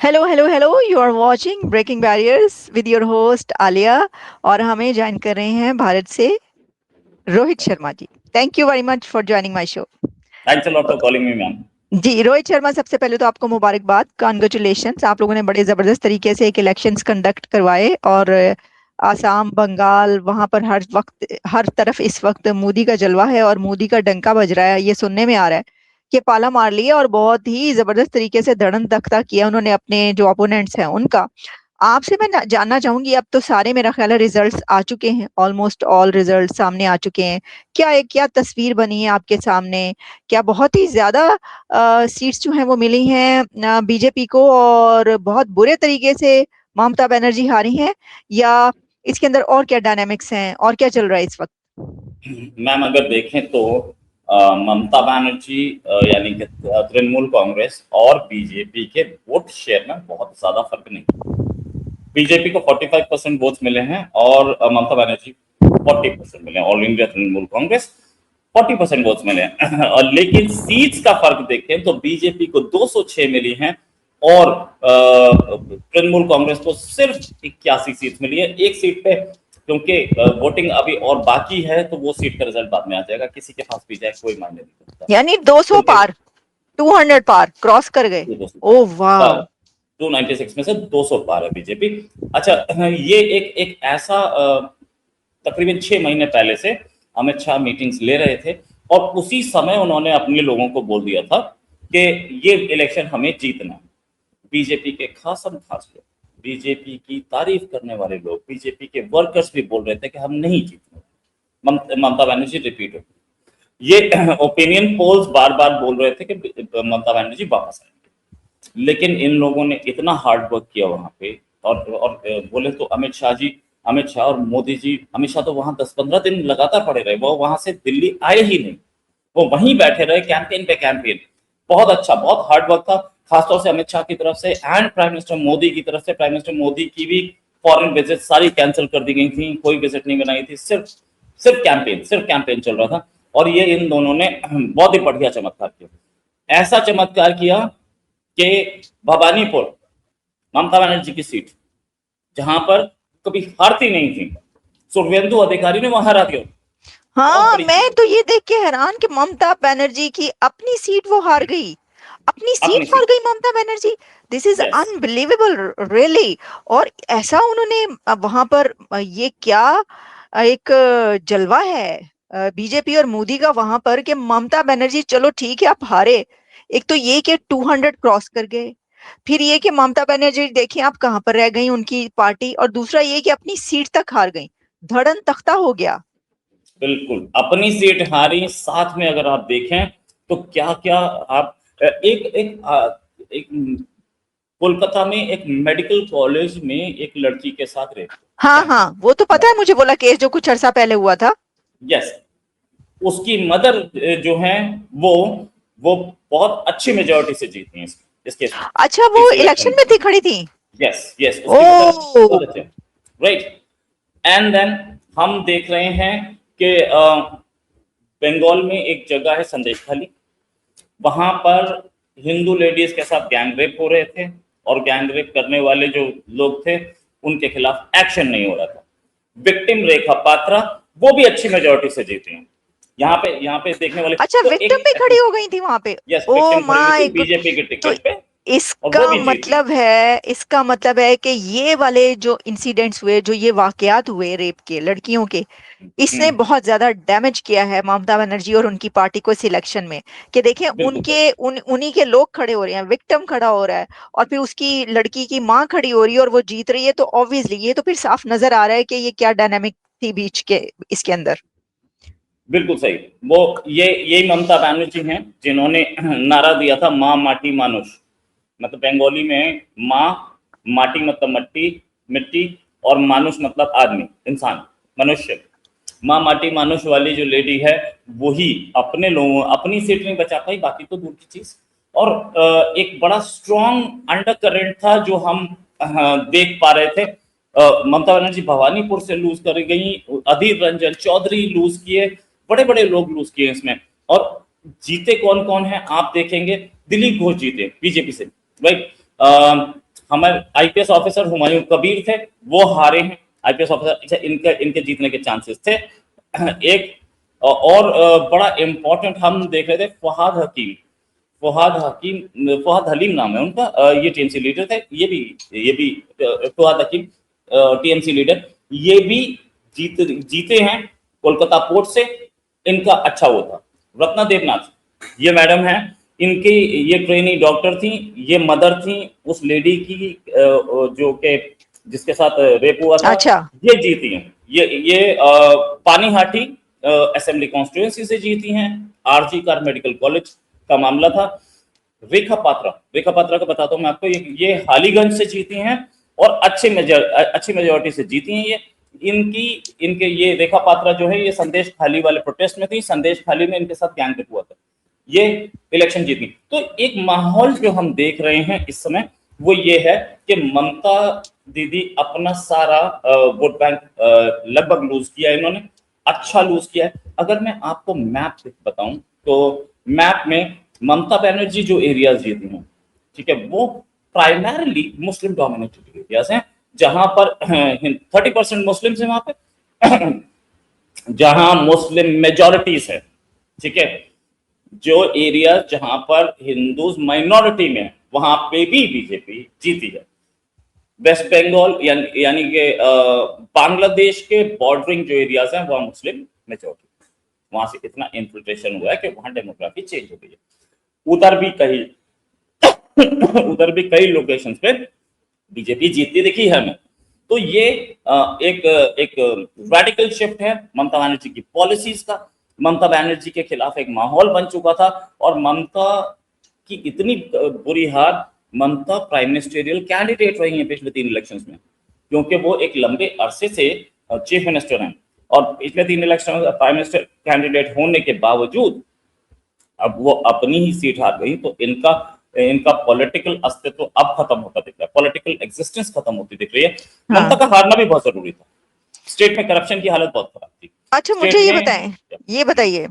Hello hello hello, you are watching breaking barriers with your host Alia. और हमें join कर रहे हैं भारत से Rohit Sharma ji. Thank you very much for joining my show. Thanks a lot for calling me, ma'am. जी रोहित शर्मा, सबसे पहले तो आपको मुबारकबाद, कॉन्ग्रेचुलेशंस। आप लोगों ने बड़े जबरदस्त तरीके से एक इलेक्शंस कंडक्ट करवाए और आसाम, बंगाल, वहां पर हर वक्त हर तरफ इस वक्त मोदी का जलवा है और मोदी का डंका बज रहा है। ये सुनने में आ रहा है कि पाला मार लिया और बहुत ही जबरदस्त तरीके से धड़न तख्ता किया उन्होंने अपने जो ओपोनेंट्स हैं उनका। आपसे मैं जानना चाहूंगी, अब तो सारे मेरा ख्याल है रिजल्ट्स आ चुके हैं, ऑलमोस्ट ऑल रिजल्ट सामने आ चुके हैं। क्या तस्वीर बनी है आपके सामने? क्या बहुत ही ज्यादा सीट्स जो हैं वो मिली हैं बीजेपी को और बहुत बुरे तरीके से ममता बनर्जी हारी हैं, या इसके अंदर और क्या डायनामिक्स हैं और क्या चल रहा है इस वक्त? मैम अगर देखें तो ममता बनर्जी यानी कि तृणमूल कांग्रेस और बीजेपी के वोट शेयर में बहुत ज्यादा फर्क नहीं। बीजेपी को 45% वोट्स मिले हैं और ममता बनर्जी 40% मिले हैं। All India Trinamool Congress 40% votes मिले हैं और लेकिन सीट्स का फर्क देखें तो बीजेपी को 206 मिली हैं और तृणमूल कांग्रेस को सिर्फ 81 सीट मिली है। एक सीट पे क्योंकि वोटिंग अभी और बाकी है तो वो सीट का रिजल्ट बाद में आ जाएगा, किसी के पास भी जाए कोई मायने नहीं करता यानी 200 क्योंकि पार, 200 पार क्रॉस कर गए। ओ वाह। 296 में से 200 पार है बीजेपी। अच्छा, ये एक एक ऐसा तकरीबन 6 महीने पहले से अमित शाह मीटिंग्स ले रहे थे और उसी समय उन्होंने अपने लोगों को बोल दिया था कि ये इलेक्शन हमें जीतना है। बीजेपी के खासम खास लोग, बीजेपी की तारीफ करने वाले लोग, बीजेपी के वर्कर्स भी बोल रहे थे कि हम नहीं जीतेंगे, ममता बनर्जी रिपीट होगी। ये ओपिनियन पोल्स बार बार बोल रहे थे कि ममता बनर्जी वापस आएंगे, लेकिन इन लोगों ने इतना हार्ड वर्क किया वहां पे और बोले तो अमित शाह और मोदी जी, अमित शाह तो वहां 10-15 दिन लगातार पड़े रहे, वो वहां से दिल्ली आए ही नहीं, वो वहीं बैठे रहे कैंपेन पे कैंपेन। बहुत अच्छा, बहुत हार्ड वर्क था, खासतौर से अमित शाह की तरफ से एंड प्राइम मिनिस्टर मोदी की तरफ से। प्राइम मिनिस्टर मोदी की भी फॉरेन विजिट सारी कैंसिल कर दी गई थी, कोई विजिट नहीं बनाई थी, सिर्फ सिर्फ कैंपेन चल रहा था। और ये इन दोनों ने बहुत ही बढ़िया चमत्कार किया। ऐसा चमत्कार किया कि भवानीपुर, ममता बनर्जी की सीट, जहां पर कभी हारती नहीं थी, सुवेंदु अधिकारी ने वहां हरा दिया। बहुत हाँ, बड़ी मैं चीज, तो ये देख के हैरान कि ममता बनर्जी की अपनी सीट वो हार गई, अपनी अपनी सीट हार सीट। गई Mamata Banerjee. This is yes, unbelievable really. और ऐसा उन्होंने वहां पर ये क्या एक जलवा है बीजेपी और मोदी का वहां पर कि ममता बनर्जी, चलो ठीक है आप हारे, एक तो ये कि 200 क्रॉस कर गए, फिर ये कि ममता बनर्जी देखिए आप कहाँ पर रह गई उनकी पार्टी, और दूसरा ये कि अपनी सीट तक हार गई, धड़न तख्ता हो गया। बिल्कुल अपनी सीट हारी, साथ में अगर आप देखें तो क्या क्या आप एक कोलकाता में एक मेडिकल कॉलेज में एक लड़की के साथ रेप, हाँ क्या हाँ, वो तो पता है मुझे, बोला केस जो कुछ अरसा पहले हुआ था। यस, उसकी मदर जो है वो वो बहुत अच्छी मेजोरिटी से जीती हैं इस केस में, अच्छा, वो इस इलेक्शन इलेक्शन में। में थी, खड़ी थी। यस यस, ओ। उसकी मदर बहुत अच्छे, राइट। एंड देन हम देख रहे हैं कि बंगाल में एक जगह है संदेश खाली, वहां पर हिंदू लेडीज के साथ गैंग रेप हो रहे थे और गैंग रेप करने वाले जो लोग थे उनके खिलाफ एक्शन नहीं हो रहा था। विक्टिम रेखा पात्रा वो भी अच्छी मेजोरिटी से जीती हैं। यहाँ पे देखने वाले अच्छा, तो विक्टिम भी एक, खड़ी हो गई थी वहां पे। यस, ओ विक्टिम खड़ी हुई माय थी गॉड। बीजेपी के तो टिकट पे और वो इसका भी जीती। मतलब है, इसका मतलब है कि ये वाले जो इंसिडेंट्स हुए, जो ये वाकयात हुए रेप के, लड़कियों के, इसने हम्म, बहुत ज्यादा डैमेज किया है ममता बनर्जी और उनकी पार्टी को इस इलेक्शन में। कि देखें बिल्कुल सही, उन्हीं के लोग खड़े हो रहे हैं, विक्टिम खड़ा हो रहा है, और फिर उसकी लड़की की माँ खड़ी हो रही है और वो जीत रही है, तो ऑब्वियसली ये तो फिर साफ नजर आ रहा है कि ये क्या डायनामिक थी बीच के इसके अंदर। बिल्कुल सही। वो ये यही ममता बनर्जी हैं जिन्होंने नारा दिया था माँ माटी मानुष, मतलब बंगाली में माँ, माटी मतलब मट्टी, मिट्टी, और मानुष मतलब आदमी, इंसान, मनुष्य। माँ माटी मानुष वाली जो लेडी है वही अपने लोगों, अपनी सीट नहीं बचा पाई, बाकी तो दूर की चीज। और एक बड़ा स्ट्रॉन्ग अंडर करेंट था जो हम देख पा रहे थे। ममता बनर्जी भवानीपुर से लूज कर गई, अधीर रंजन चौधरी लूज किए, बड़े बड़े लोग लूज किए इसमें। और जीते कौन कौन है आप देखेंगे, दिलीप घोष जीते बीजेपी से, राइट। हमारे आईपीएस ऑफिसर हुमायूं कबीर थे, वो हारे हैं आईपीएस ऑफिसर। अच्छा, इनके जीतने के चांसेस थे। एक और बड़ा इंपॉर्टेंट हम देख रहे थे, फवाद हलीम नाम है उनका, ये टीएमसी लीडर थे। ये भी फवाद हकीम टीएमसी लीडर, ये भी जीते हैं कोलकाता पोर्ट से। इनका अच्छा वो था। रत्ना देवनाथ, ये मैडम है, इनकी ये ट्रेनी डॉक्टर थी, ये मदर थी उस लेडी की जो के जिसके साथ रेप हुआ था। अच्छा। ये जीती हैं। ये पानीहाटी असेंबली कॉन्स्टिट्यूएंसी से जीती हैं। आरजी कार मेडिकल कॉलेज का मामला था। रेखा पात्रा का बताता हूं मैं आपको, ये हालीगंज से जीती हैं और अच्छी मेजोरिटी से जीती हैं। ये इनके ये रेखा पात्रा जो है, ये संदेश खाली वाले प्रोटेस्ट में थी। संदेश खाली में इनके साथ गैंगरेप हुआ था, ये इलेक्शन जीती। तो एक माहौल जो हम देख रहे हैं इस समय, वो ये है कि ममता दीदी अपना सारा वोट बैंक लगभग लूज किया है इन्होंने, अच्छा लूज किया है। अगर मैं आपको मैप बताऊं तो मैप में ममता बनर्जी जो एरियाज जीती हैं, ठीक है, वो प्राइमरली मुस्लिम डोमिनेटेड एरियाज हैं, जहां पर 30% मुस्लिम है वहां पे, जहां मुस्लिम मेजोरिटीज है, ठीक है। जो एरिया जहां पर हिंदूज माइनॉरिटी में, वहां पे भी बीजेपी जीती है। वेस्ट बंगाल यानी कि बांग्लादेश के बॉर्डरिंग जो एरियाज हैं, वहां मुस्लिम मेजोरिटी, वहां से इतना इन्फिल्ट्रेशन हुआ है कि वहां डेमोग्राफी चेंज हो गई है। उधर भी कई उधर भी कई लोकेशंस पे बीजेपी जीतती दिखी है हमें। तो ये एक रेडिकल शिफ्ट है ममता बनर्जी की पॉलिसीज का। ममता बनर्जी के खिलाफ एक माहौल बन चुका था, और ममता की इतनी बुरी हार, ममता प्राइम मिनिस्टरियल कैंडिडेट रही है पिछले 3 इलेक्शंस में, क्योंकि वो एक लंबे अरसे से चीफ मिनिस्टर हैं, और पिछले 3 इलेक्शन में प्राइम मिनिस्टर कैंडिडेट होने के बावजूद अब वो अपनी ही सीट हार गई। तो इनका पॉलिटिकल अस्तित्व अब खत्म होता दिख रहा है, पॉलिटिकल एग्जिस्टेंस खत्म होती दिख रही है। हाँ। ममता का हारना भी बहुत जरूरी था। स्टेट में करप्शन की हालत बहुत खराब थी। अच्छा, मुझे ये बताएं, ये बताइए,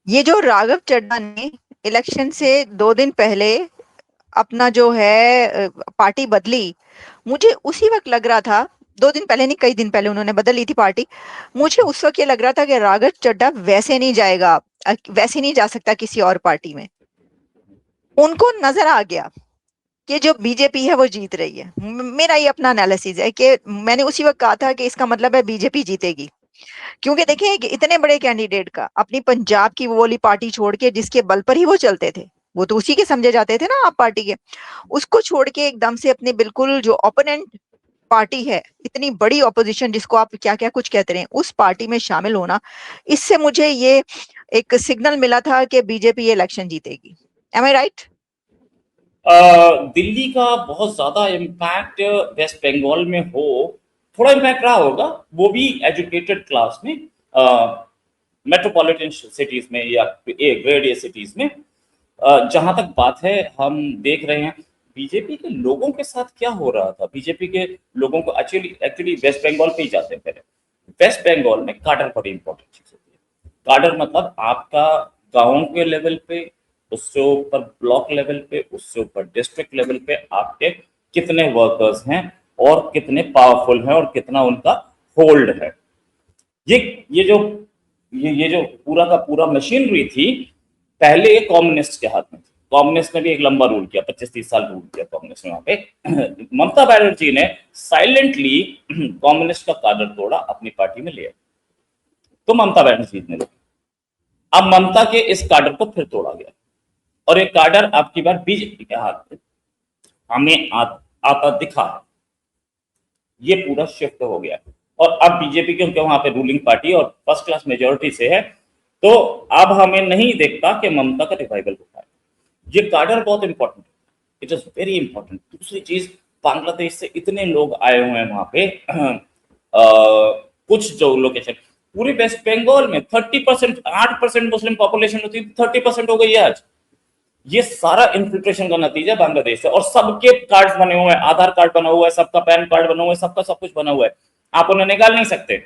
ये जो राघव चड्ढा ने इलेक्शन से 2 दिन पहले अपना जो है पार्टी बदली, मुझे उसी वक्त लग रहा था, 2 दिन पहले नहीं, कई दिन पहले उन्होंने बदल ली थी पार्टी। मुझे उस वक्त ये लग रहा था कि राघव चड्ढा वैसे नहीं जाएगा, वैसे नहीं जा सकता किसी और पार्टी में। उनको नजर आ गया कि जो बीजेपी है वो जीत रही है। मेरा ये अपना एनालिसिस है कि मैंने उसी वक्त कहा था कि इसका मतलब है बीजेपी जीतेगी, क्योंकि देखें कि इतने बड़े कैंडिडेट का, अपनी पंजाब की वो वाली पार्टी छोड़ के, जिसके बल पर ही वो चलते थे, वो तो उसी के समझे जाते थे ना आप पार्टी के, उसको छोड़ के एकदम से अपने बिल्कुल जो ओपोनेंट पार्टी है, इतनी बड़ी ऑपोजिशन जिसको आप क्या क्या कुछ कहते रहे, उस पार्टी में शामिल होना, इससे मुझे ये एक सिग्नल मिला था कि बीजेपी ये इलेक्शन जीतेगी। एम आई राइट? दिल्ली का बहुत ज्यादा इम्पैक्ट वेस्ट बंगाल में हो, थोड़ा इम्पैक्ट रहा होगा, वो भी एजुकेटेड क्लास में, मेट्रोपॉलिटन सिटीज में या ग्रेड ए सिटीज में। जहां तक बात है, हम देख रहे हैं बीजेपी के लोगों के साथ क्या हो रहा था। बीजेपी के लोगों को एक्चुअली वेस्ट बंगाल पे ही जाते हैं पहले। वेस्ट बंगाल में काडर बड़ी इंपॉर्टेंट चीज होती है। काडर मतलब आपका गांव के लेवल पे, उससे ऊपर ब्लॉक लेवल पे, उससे ऊपर डिस्ट्रिक्ट लेवल पे आपके कितने वर्कर्स हैं और कितने पावरफुल हैं और कितना उनका होल्ड है। ये जो पूरा का पूरा मशीनरी थी, पहले कम्युनिस्ट के हाथ में थी। कम्युनिस्ट ने भी एक लंबा रूल किया, 25-30 साल रूल किया कम्युनिस्ट ने वहां पे। ममता बनर्जी ने साइलेंटली कम्युनिस्ट का काडर तोड़ा, अपनी पार्टी में लिया, तो ममता बनर्जी ने लिया। अब ममता के इस काडर को फिर तोड़ा गया, और एक काडर आपकी बार बीजेपी के हाथ में हमें आता दिखा है। ये पूरा शिफ्ट हो गया, और अब बीजेपी क्योंकि वहां पे रूलिंग पार्टी और फर्स्ट क्लास मेजोरिटी से है, तो अब हमें नहीं देखता कि ममता का रिवाइवल होता है। ये काडर बहुत इंपॉर्टेंट है, इट इज वेरी इंपॉर्टेंट। दूसरी चीज, बांग्लादेश से इतने लोग आए हुए हैं वहां पे, कुछ जो लोकेशन, पूरे वेस्ट बंगाल में 30%, 8% मुस्लिम पॉपुलेशन होती है, 30% हो गई है आज। ये सारा इन्फिल्ट्रेशन का नतीजा बांग्लादेश है, और सबके कार्ड्स बने हुए हैं, आधार कार्ड बना हुआ है, सबका पैन कार्ड बना हुआ है, सबका सब कुछ बना हुआ है, आप उन्हें निकाल नहीं सकते।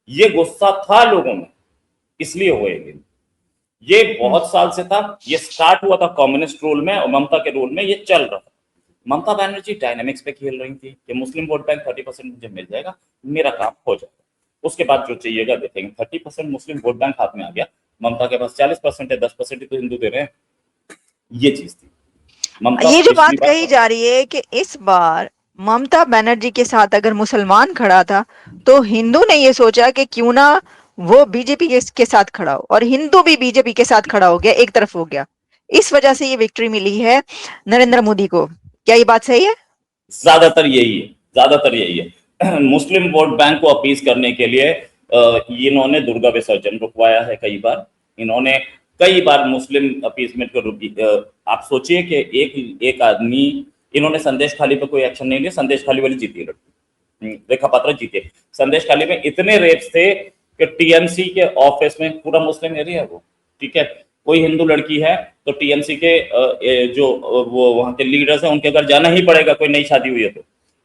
ये गुस्सा था लोगों में, इसलिए हुए ये बहुत साल से था। ये स्टार्ट हुआ था कम्युनिस्ट रूल में और ममता के रूल में, ये चल रहा था। ममता बनर्जी डायनामिक्स पे खेल रही थी कि मुस्लिम वोट बैंक 30% मुझे मिल जाएगा, मेरा काम हो जाएगा, उसके बाद जो चाहिएगा देखेंगे। 30% मुस्लिम वोट बैंक हाथ में आ गया, ममता के पास 40% है, 10% ही तो हिंदू दे रहे हैं। ये चीज थी। ममता ये जो पिछली बात कही बार जा रही है कि इस बार ममता बनर्जी के साथ अगर मुसलमान खड़ा था तो हिंदू ने ये सोचा कि क्यों ना वो बीजेपी के साथ खड़ा हो, और हिंदू भी बीजेपी के साथ खड़ा हो गया, एक तरफ हो गया। इस वजह से ये विक्ट्री मिली है नरेंद्र मोदी को। क्या ये बात सही है? ज्यादातर यही है, ज्यादातर यही है। मुस्लिम वोट बैंक को अपीज करने के लिए इन्होंने दुर्गा विसर्जन रुकवाया है कई बार। इन्होंने कई बार मुस्लिम अपीजमेंट को रुकी। आप सोचिए कि एक एक आदमी, इन्होंने संदेश खाली पे कोई एक्शन नहीं लिया, संदेश खाली वाली जीती है लड़की, रेखा पात्रा जीती है। संदेश खाली में इतने रेप्स थे कि टीएमसी के ऑफिस में, पूरा मुस्लिम एरिया है वो, ठीक है, कोई हिंदू लड़की है तो टीएमसी के जो वो वहां के लीडर्स हैं उनके घर जाना ही पड़ेगा, कोई नई शादी हुई है तो।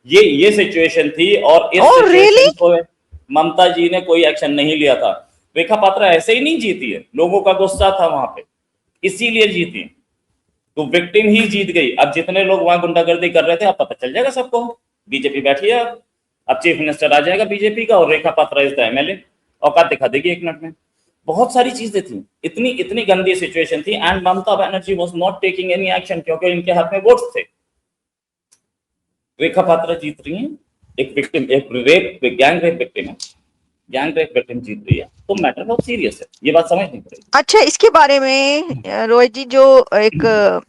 ये सिचुएशन थी, और इस ओह रियली? सिचुएशन को ममता जी ने कोई एक्शन नहीं लिया था। रेखा पात्रा ऐसे ही नहीं जीती है, लोगों का गुस्सा था वहां पे, इसीलिए जीती। तो विक्टिम ही जीत गई। अब जितने लोग वहां गुंडागर्दी कर रहे थे, अब पता चल जाएगा सबको, बीजेपी बैठी है, अब चीफ मिनिस्टर आ जाएगा बीजेपी का, और रेखा पात्रा इज द एमएलए, औकात दिखा देगी 1 मिनट में। बहुत सारी चीजें थी, इतनी इतनी गंदी सिचुएशन थी, and Mamata Banerjee was not taking any action, क्योंकि इनके हाथ में वोट्स थे। रेखा पात्रा जीत रही हैं, एक विक्टिम, एक गैंग रेप विक्टिम है, गैंग रेप विक्टिम जीत रही है, तो मैटर बहुत सीरियस है, ये बात समझनी पड़ेगी। अच्छा, इसके बारे में रोहित जी, जो एक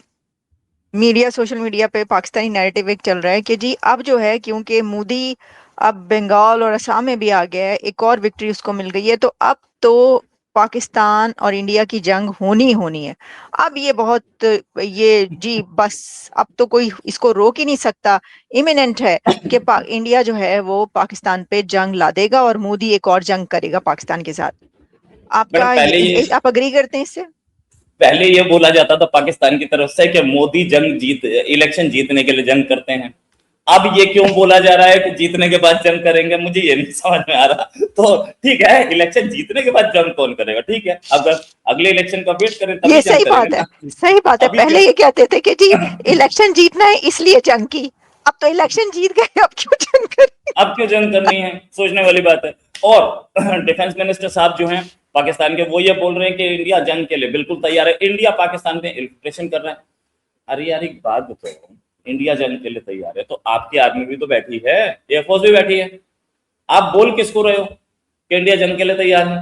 मीडिया, सोशल मीडिया पे पाकिस्तानी नैरेटिव एक चल रहा है कि जी अब जो है, क्योंकि मोदी अब बंगाल और असम में भी आ गया है, एक और विक्ट्री उसको मिल गई है, तो अब तो पाकिस्तान और इंडिया की जंग होनी ही होनी है। अब ये बहुत, ये जी बस, अब तो कोई इसको रोक ही नहीं सकता, इमिनेंट है कि इंडिया जो है वो पाकिस्तान पे जंग ला देगा और मोदी एक और जंग करेगा पाकिस्तान के साथ। मैडम आपका आप अग्री करते हैं इससे? पहले ये बोला जाता था पाकिस्तान की तरफ से कि मोदी इलेक्शन जीतने के लिए जंग करते हैं। अब ये क्यों बोला जा रहा है कि जीतने के बाद जंग करेंगे, मुझे ये नहीं समझ में आ रहा। तो ठीक है, इलेक्शन जीतने के बाद जंग कौन करेगा, ठीक है, अगर अगले इलेक्शन का वेट करें ये तभी जंग सही करेंगे बात है, ना। सही बात है। अभी पहले जंग ये कहते थे कि जी इलेक्शन जीतना है इसलिए जंग की, अब तो इलेक्शन जीत गए, अब क्यों जंग करें? अब क्यों जंग करनी है, सोचने वाली बात है। और डिफेंस मिनिस्टर साहब जो हैं पाकिस्तान के, वो ये बोल रहे हैं कि इंडिया जंग के लिए बिल्कुल तैयार है, इंडिया पाकिस्तान में इन्फिल्ट्रेशन कर रहा है। अरे यार एक बात बताओ, इंडिया जंग के लिए तैयार है तो आपकी आर्मी भी तो बैठी है, एयरफोर्स भी बैठी है, आप बोल किसको रहे हो कि इंडिया जंग के लिए तैयार है?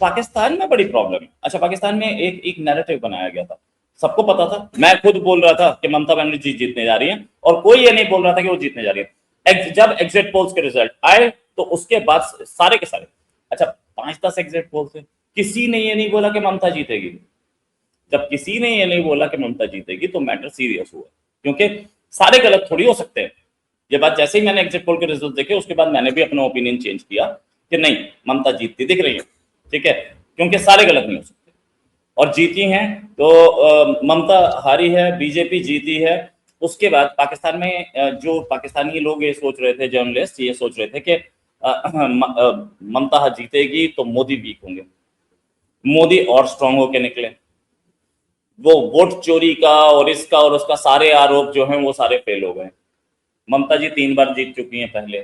पाकिस्तान में बड़ी प्रॉब्लम है। अच्छा, पाकिस्तान में एक एक नैरेटिव बनाया गया था, सबको पता था, मैं खुद बोल रहा था कि ममता बनर्जी जीतने जा रही है, और कोई ये नहीं बोल रहा था कि वो जीतने जा रही है। जब एग्जिट पोल्स के रिजल्ट आए तो उसके बाद सारे के सारे, अच्छा 5-10 एग्जिट पोल थे, किसी ने ये नहीं बोला कि ममता जीतेगी। जब किसी ने ये नहीं बोला कि ममता जीतेगी तो मैटर सीरियस हुआ, क्योंकि सारे गलत थोड़ी हो सकते हैं। ये बात जैसे ही मैंने एग्जिट पोल के रिजल्ट देखे, उसके बाद मैंने भी अपना ओपिनियन चेंज किया कि नहीं, ममता जीतती दिख रही है, ठीक है, क्योंकि सारे गलत नहीं हो सकते। और जीती हैं तो ममता हारी है, बीजेपी जीती है। उसके बाद पाकिस्तान में जो पाकिस्तानी लोग ये सोच रहे थे, जर्नलिस्ट ये सोच रहे थे कि ममता जीतेगी तो मोदी वीक होंगे, मोदी और स्ट्रांग होके निकले। वो वोट चोरी का और इसका और उसका सारे आरोप जो हैं वो सारे फेल हो गए। ममता जी 3 बार जीत चुकी हैं पहले,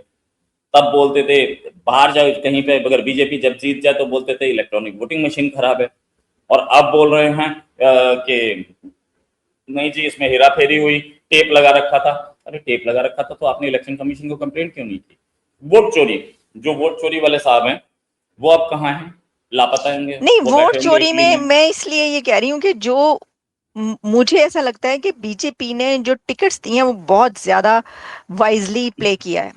तब बोलते थे बाहर जाओ कहीं पे, अगर बीजेपी जब जीत जाए तो बोलते थे इलेक्ट्रॉनिक वोटिंग मशीन खराब है, और अब बोल रहे हैं कि नहीं जी इसमें हेरा फेरी हुई, टेप लगा रखा था। अरे टेप लगा रखा था तो आपने इलेक्शन कमीशन को कंप्लेंट क्यों नहीं की? वोट चोरी, जो वोट चोरी वाले साहब हैं वो अब कहाँ हैं? लापता होंगे, नहीं, वो वोट बैठे होंगे चोरी इटली में में। मैं इसलिए ये कह रही हूँ कि जो मुझे ऐसा लगता है कि बीजेपी ने जो टिकट्स दिए हैं वो बहुत ज्यादा वाइजली प्ले किया है,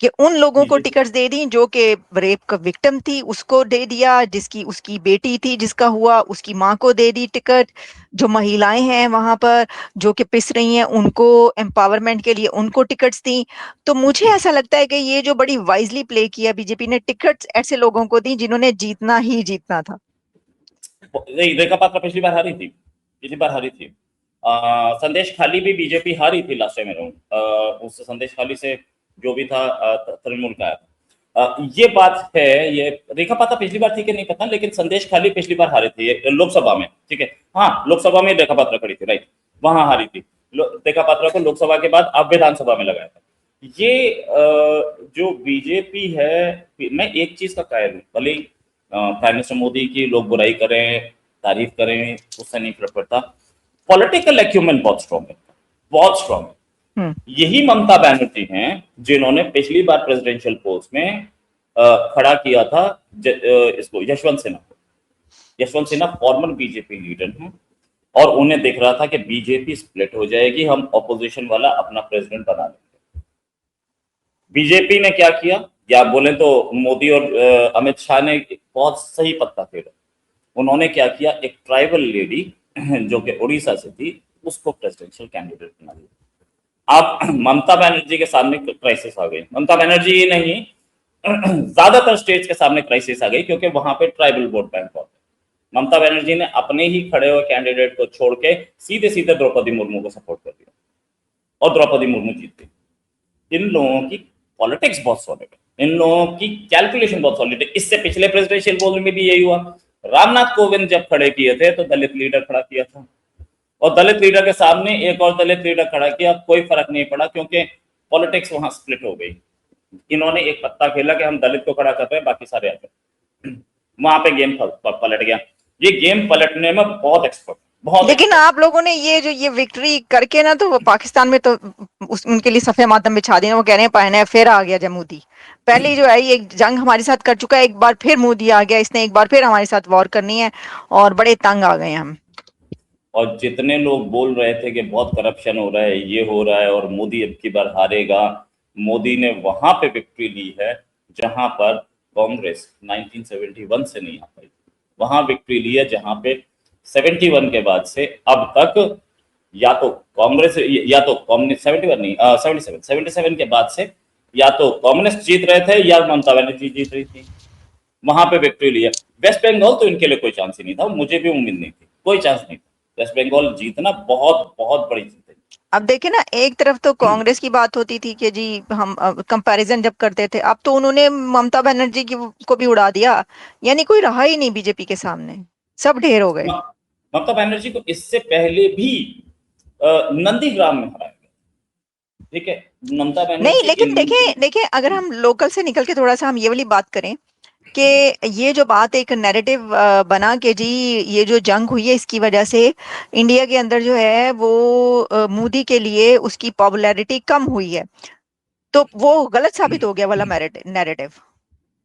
कि उन लोगों को बीजेपी टिकट्स दे दी जो कि रेप का विक्टिम थी, उसको दे दिया, जिसकी उसकी बेटी थी जिसका हुआ उसकी माँ को दे दी टिकट, जो महिलाएं हैं वहां पर जो कि पिस रही हैं उनको एम्पावरमेंट के लिए उनको टिकट्स दी। तो मुझे ऐसा लगता है कि ये जो बड़ी वाइजली प्ले किया बीजेपी ने, टिकट्स ऐसे लोगों को दी जिन्होंने जीतना ही जीतना था। नहीं, रेखा पात्रा पिछली बार हारी थी, पिछली बार हारी थी। संदेश खाली भी बीजेपी हारी थी लास्ट टाइम अराउंड, उस संदेश खाली से जो भी था तृणमूल का आया था। ये बात है, ये रेखा पात्रा पिछली बार थी कि नहीं पता, लेकिन संदेश खाली पिछली बार हारे थे ये लोकसभा में, ठीक है, हाँ लोकसभा में रेखा पात्रा खड़ी थी, राइट, वहां हारी थी। तेका पात्रा को लोकसभा के बाद अब विधानसभा में लगाया था। ये जो बीजेपी है, मैं एक चीज का कायल हूँ, भले प्राइम मिनिस्टर मोदी की लोग बुराई करें, तारीफ करें, उससे नहीं फर्क पड़ता। पॉलिटिकल एक्यूमेन बहुत स्ट्रॉन्ग है, बहुत स्ट्रॉन्ग है। यही ममता बनर्जी हैं जिन्होंने पिछली बार प्रेसिडेंशियल पोस्ट में खड़ा किया था इसको, Yashwant Sinha. Yashwant Sinha farmer BJP leader हैं और उन्हें दिख रहा था कि बीजेपी स्प्लिट हो जाएगी, हम ऑपोजिशन वाला अपना प्रेसिडेंट बना लेंगे। बीजेपी ने क्या किया, या बोले तो मोदी और अमित शाह ने बहुत सही पत्ता फेरा। उन्होंने क्या किया, एक ट्राइबल लेडी जो कि उड़ीसा से थी, उसको प्रेसिडेंशियल कैंडिडेट बना दिया। अब ममता बनर्जी के सामने क्राइसिस आ गई। ममता बनर्जी ही नहीं, ज्यादातर स्टेट्स के सामने क्राइसिस आ गई, क्योंकि वहां पे ट्राइबल वोट बैंक बहुत है। ममता बनर्जी ने अपने ही खड़े हुए कैंडिडेट को छोड़ के सीधे सीधे द्रौपदी मुर्मू को सपोर्ट कर दिया और द्रौपदी मुर्मू जीत गई। इन लोगों की पॉलिटिक्स बहुत सॉलिड है, इन लोगों की कैलकुलेशन बहुत सॉलिड है। इससे पिछले प्रेसिडेंशियल पोल में भी यही हुआ। रामनाथ कोविंद जब खड़े किए थे तो दलित लीडर खड़ा किया था, और दलित लीडर के सामने एक और दलित लीडर खड़ा किया, कोई फर्क नहीं पड़ा, क्योंकि पॉलिटिक्स वहां स्प्लिट हो गई। इन्होंने एक पत्ता खेला कि हम दलित को खड़ा कर रहे हैं, बाकी सारे आ गए, वहां पे गेम पलट गया। ये गेम पलटने में बहुत एक्सपर्ट, बहुत। लेकिन आप लोगों ने ये विक्ट्री करके ना, तो पाकिस्तान में तो उनके लिए सफे मातम बिछा देना। वो कह रहे हैं पहने फिर आ गया जब मोदी। पहले जो है एक जंग हमारे साथ कर चुका है, एक बार फिर मोदी आ गया, इसने एक बार फिर हमारे साथ वॉर करनी है, और बड़े तंग आ गए हम। और जितने लोग बोल रहे थे कि बहुत करप्शन हो रहा है, ये हो रहा है और मोदी अब की बार हारेगा, मोदी ने वहां पे विक्ट्री ली है जहां पर कांग्रेस 1971 से नहीं आ पाई। वहां विक्ट्री ली है जहां पे 71 के बाद से अब तक या तो कांग्रेस, या तो कम्युनिस्ट, 71 नहीं, 77 के बाद से या तो कम्युनिस्ट जीत रहे थे या ममता बनर्जी जीत रही थी। वहां पे विक्ट्री ली है। वेस्ट बंगाल तो इनके लिए कोई चांस ही नहीं था, मुझे भी उम्मीद नहीं थी, कोई चांस नहीं था। वेस्ट बंगाल जीतना बहुत बहुत बड़ी जीत है। अब देखे ना, एक तरफ तो कांग्रेस की बात होती थी कि जी हम कंपैरिजन जब करते थे, अब तो उन्होंने ममता बनर्जी की को भी उड़ा दिया, यानी कोई रहा ही नहीं बीजेपी के सामने, सब ढेर हो गए। ममता बनर्जी को इससे पहले भी नंदीग्राम में हराया गया, ठीक है। ममता बनर्जी नहीं, लेकिन देखें अगर हम लोकल से निकल के थोड़ा सा हम ये वाली बात करें कि ये जो बात एक नैरेटिव बना के जी ये जो जंग हुई है इसकी वजह से इंडिया के अंदर जो है वो मोदी के लिए उसकी पॉपुलैरिटी कम हुई है, तो वो गलत साबित हो गया वाला नैरेटिव।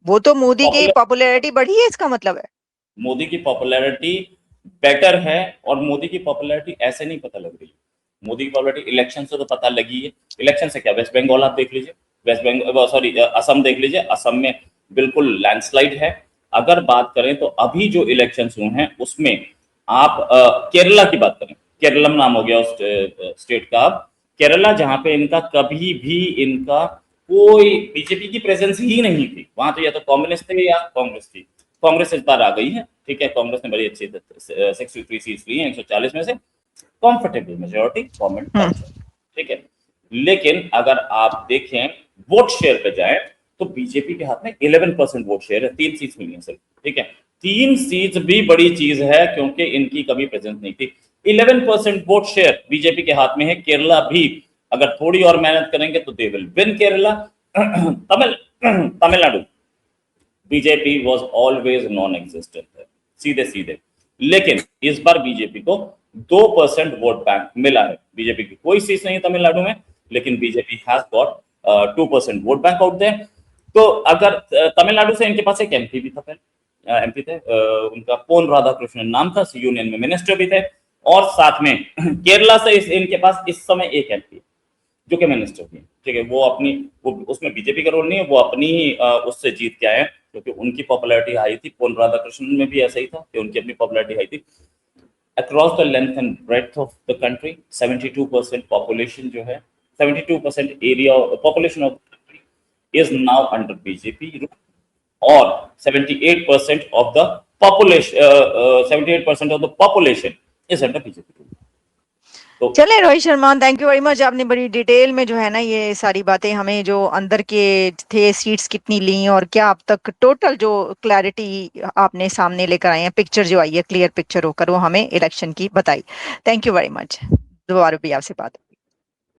वो तो मोदी की पॉपुलैरिटी बढ़ी है, इसका मतलब है मोदी की पॉपुलैरिटी बेटर है, और मोदी की पॉपुलैरिटी ऐसे नहीं पता लग रही। मोदी की पॉपुलैरिटी इलेक्शन से तो पता लगी है। इलेक्शन से क्या, वेस्ट बंगाल आप देख लीजिए, वेस्ट बंगाल सॉरी असम देख लीजिए, असम में बिल्कुल लैंडस्लाइड है। अगर बात करें तो अभी जो इलेक्शंस हुए हैं उसमें आप केरला की बात करें, केरलम नाम हो गया उस स्टेट का, केरला जहां पे इनका कभी भी इनका कोई बीजेपी की प्रेजेंस ही नहीं थी। वहां तो या तो कम्युनिस्ट थे या कांग्रेस थी। कांग्रेस इस बार आ गई है, ठीक है, कांग्रेस ने बड़ी अच्छी 63 सीट्स ली हैं 140 में से, कंफर्टेबल मेजोरिटी गवर्नमेंट, ठीक है। लेकिन अगर आप देखें वोट शेयर पे जाए तो बीजेपी के हाथ में 11% वोट शेयर है, 3 सीट्स मिली है सिर्फ, ठीक है। 3 सीट्स भी बड़ी चीज है क्योंकि इनकी कभी प्रेजेंस नहीं थी। 11% वोट शेयर बीजेपी के हाथ में है। केरला भी अगर थोड़ी और मेहनत करेंगे तो they will win Kerala. Tamil Nadu BJP was always non existent है, सीधे सीधे। लेकिन इस बार बीजेपी को 2% वोट बैंक मिला है। बीजेपी की कोई सीट नहीं तमिलनाडु में, लेकिन BJP has got 2% vote bank out there. तो अगर तमिलनाडु से इनके पास एक एमपी भी था, एमपी थे, उनका पोन राधाकृष्णन नाम था, यूनियन में मिनिस्टर भी थे, और साथ में केरला से इनके पास इस समय एक एमपी जो कि मिनिस्टर थी, ठीक है। वो उसमें बीजेपी का रोल नहीं है, वो अपनी ही उससे जीत के आए हैं, क्योंकि उनकी पॉपुलैरिटी हाई थी। पोन राधाकृष्णन में भी ऐसा ही था कि उनकी अपनी पॉपुलैरिटी हाई थी। Across the length and breadth of the country 72% population जो है, 72% area population of the country is now under BJP, और 78% of the population 78% of the population is under BJP. तो चले Rohit Sharma, thank you very much. आपने बड़ी detail में जो है ना ये सारी बातें हमें, जो अंदर के थे सीट्स कितनी ली और क्या अब तक टोटल जो क्लैरिटी आपने सामने लेकर आए हैं, पिक्चर जो आई है क्लियर पिक्चर होकर, वो हमें इलेक्शन की बताई। Thank you very much. दोबारा भी आपसे बात